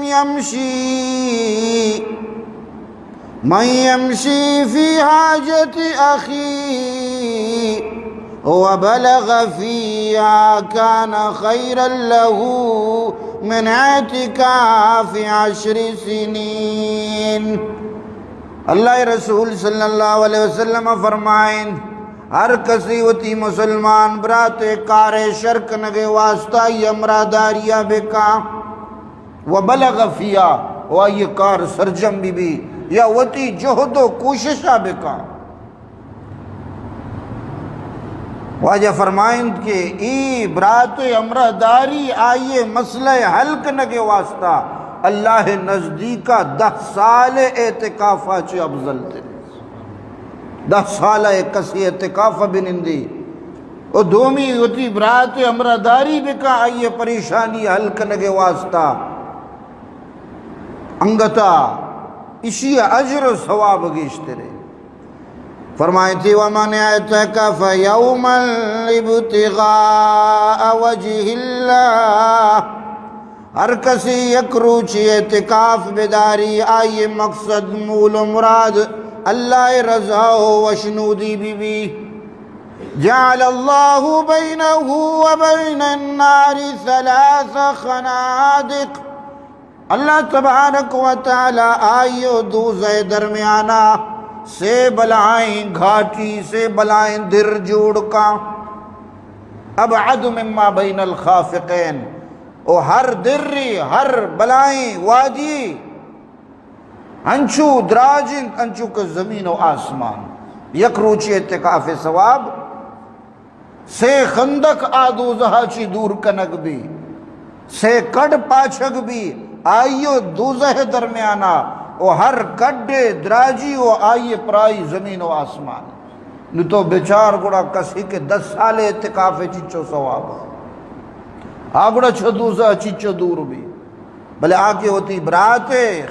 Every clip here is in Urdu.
يمشي في حاجة أخيه وبلغ فيها كان خيرا له من اعتكاف 10 سنين۔ اللہ رسول صلی اللہ علیہ وسلم فرمائیں ہر کسی وتی مسلمان برات کار شرک نگے واسطہ یہ امراداریہ بکا وبلغ فیا و یہ کار سرجم بھی یا وتی جہد و کوششہ بکا۔ واجہ فرمائیں کہ ای برات امراداری آئیے مسئلہ حل کنگے واسطہ اللہ نزدیکا 10 سال اعتکافہ چے افضل تے 10 سال کسی اعتکاف بنندی او دومی ہوتی برات امراداری بکا آئیے پریشانی حل کنگے واسطہ انگتا اسی اجر و ثواب گیشتے رہے۔ فرمائیں تھی وَمَنْ اعْتَكَفَ يَوْمًا ابْتِغَاءَ وَجْهِ اللَّهِ ہر کسی یک روچی اعتکاف بداری آئی مقصد مول و مراد اللہ رضا و وشنودی بھی جعل اللہ بینہ وبین النار 3 خنادق اللہ تبارک و تعالی آئیو دوزہ درمیانہ سے بلائیں گھاٹی سے بلائیں در جوڑ کا ابعد مما بین الخافقین او ہر دری ہر بلائیں وادی انچو دراجن انچو کا زمین و آسمان یک روچی اعتکاف ثواب سے خندق آدوزہا چی دور کنگ بھی سے کڑ پاچھگ بھی آئیو دوزہ درمیانہ او ہر کڈے دراجی و آئیے پرائی زمین و آسمان نو تو بیچار گڑا کسی کے 10 سال اعتکاف چچو ثواب آگڑا چھدوزہ چچو دور بھی بلے آکے ہوتی برات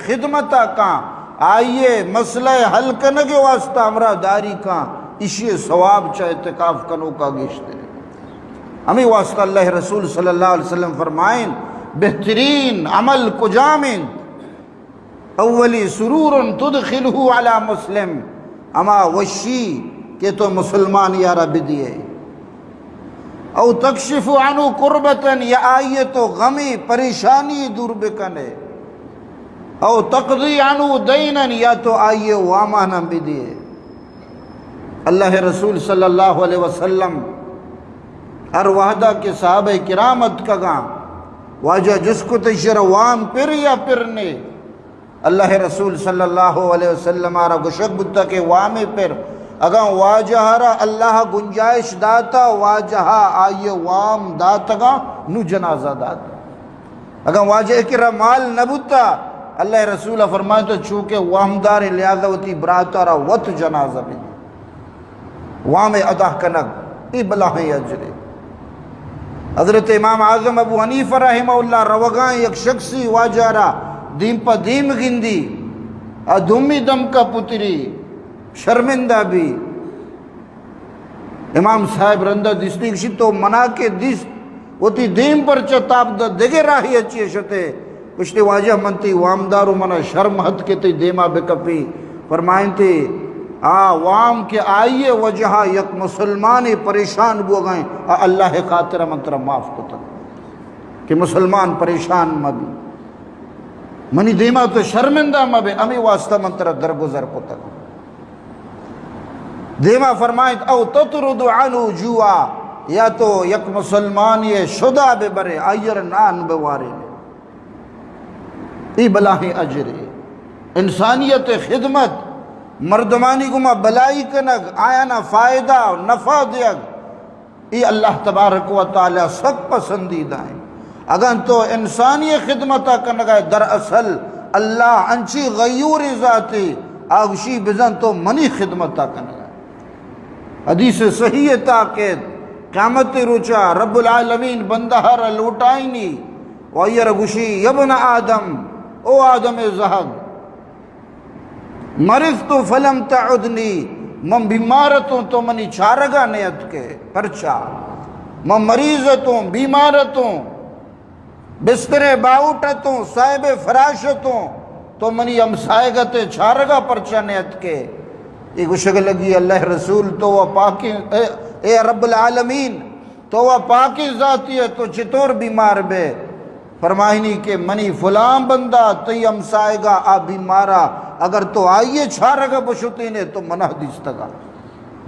خدمتا کان آئیے مسئلہ حل کنگے واسطہ امرہ داری کان اسی ثواب چاہ اعتکاف کنو کا گیشتے ہمیں واسطہ اللہ رسول صلی اللہ علیہ وسلم فرمائیں بہترین عمل کو جامن اولی سرور تدخلہ علی مسلم اما وشی کہ تو مسلمان یارہ بدیئے او تکشف عنو قربتاً یا آئیے تو غمی پریشانی دور بکنے او تقضی عنو دیناً یا تو آئیے وامانا بدیئے اللہ رسول صلی اللہ علیہ وسلم ہر وحدہ کے صحابہ کرامت کا گاں واجہ جس کو تشیر وام پر یا پرنے اللہ رسول صلی اللہ علیہ وسلم آرہ گشک بتا کے وامی پر اگر واجہ رہا اللہ گنجائش داتا واجہ آئیے وام داتا گا نو جنازہ داتا اگر واجہ کی رہا مال نبوتا اللہ رسول فرمائے تو چونکہ وام دار لہذا ہوتی براتا رہا وط جنازہ بھی وام ادا کنگ ای بلاہیں اجرے حضرت امام اعظم ابو حنیفہ رحمہ اللہ روگاں یک شخصی واجہ رہا دیم پا دیم گندی ادھومی دم کا پتری شرمندہ بھی امام صاحب رندہ دستی کشی تو منا کے دس ہوتی دیم پر چتاب دا دگے راہی اچھی شتے کشتی واجہ منتی وامدارو منا شرم حد کے تی دیما بکپی فرمائن تی وام کے آئیے وجہا یک مسلمانی پریشان بو گئیں اللہ خاطر منتر معاف کو تک کہ مسلمان پریشان مبی منی دیما تو شرمندہ مبی امی واسطہ منتر درگزر کو تک دیما فرمائیں او تطرد عنو جوا یا تو یک مسلمان یہ شدہ بے برے آئیر نان بوارے ای بلاہی اجرے انسانیت خدمت مردمانی گما بلائی کنگ آیانا فائدہ نفع دیگ ای اللہ تبارک و تعالی سب پسندیدہ ہیں اگر تو انسانی خدمتا کنگا دراصل اللہ انچی غیور ذاتی آگشی بزن تو منی خدمتا کنگا حدیث صحیح تاکید قیامت روچا رب العالمین بندہر لوٹائنی ویر گشی یبن آدم او آدم زہد مرضتو فلم تعدنی من بیمارتوں تو منی چارگا نیت کے پرچا من مریضتوں بیمارتوں بستر باؤٹتوں صاحب فراشتوں تو منی امسائگت چھارگا پرچہ نیت کے ایک شکل لگی اللہ رسول تو وہ پاکی اے رب العالمین تو وہ پاکی ذاتی ہے تو چطور بیمار بے فرمائنی کہ منی فلاں بندہ تی امسائگا آ بیمارا اگر تو آئیے چھارگا بشتی نے تو منہ دیستگا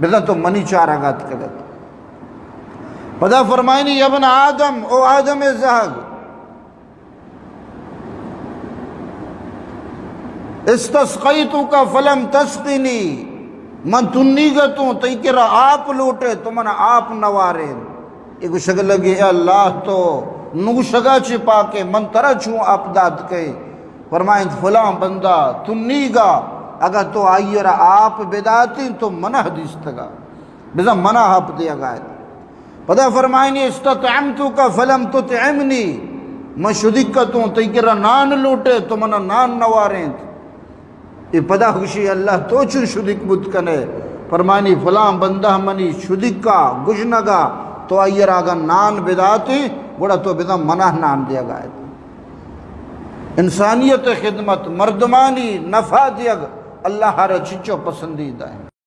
بزن تو منی چھارگا تکلت پدا فرمائنی ابن آدم او آدم زہگ استسقیتو کا فلم تسقینی من تنیگتوں تیکرہ آپ لوٹے تو من آپ نوارے ایک شکل لگی اے اللہ تو نوشگا چھپا کے من ترہ چھوں آپ داد کے فرمائیں فلاں بندہ تنیگا اگر تو آئیے رہا آپ بداتی تو منہ حدیث تگا بزا منہ آپ دیا گائے پدا فرمائنی استطعمتو کا فلم تطعمنی من شدکتوں تیکرہ نان لوٹے تو من نان نواریں یہ پدا خوشی اللہ تو چون شدک بود کنے فرمانی فلاں بندہ منی شدکا گجنگا تو آئیر آگا نان بداتی گوڑا تو بدا منہ نان دیا گائے انسانیت خدمت مردمانی نفع دیا اللہ ہر چچو پسندیدہ ہے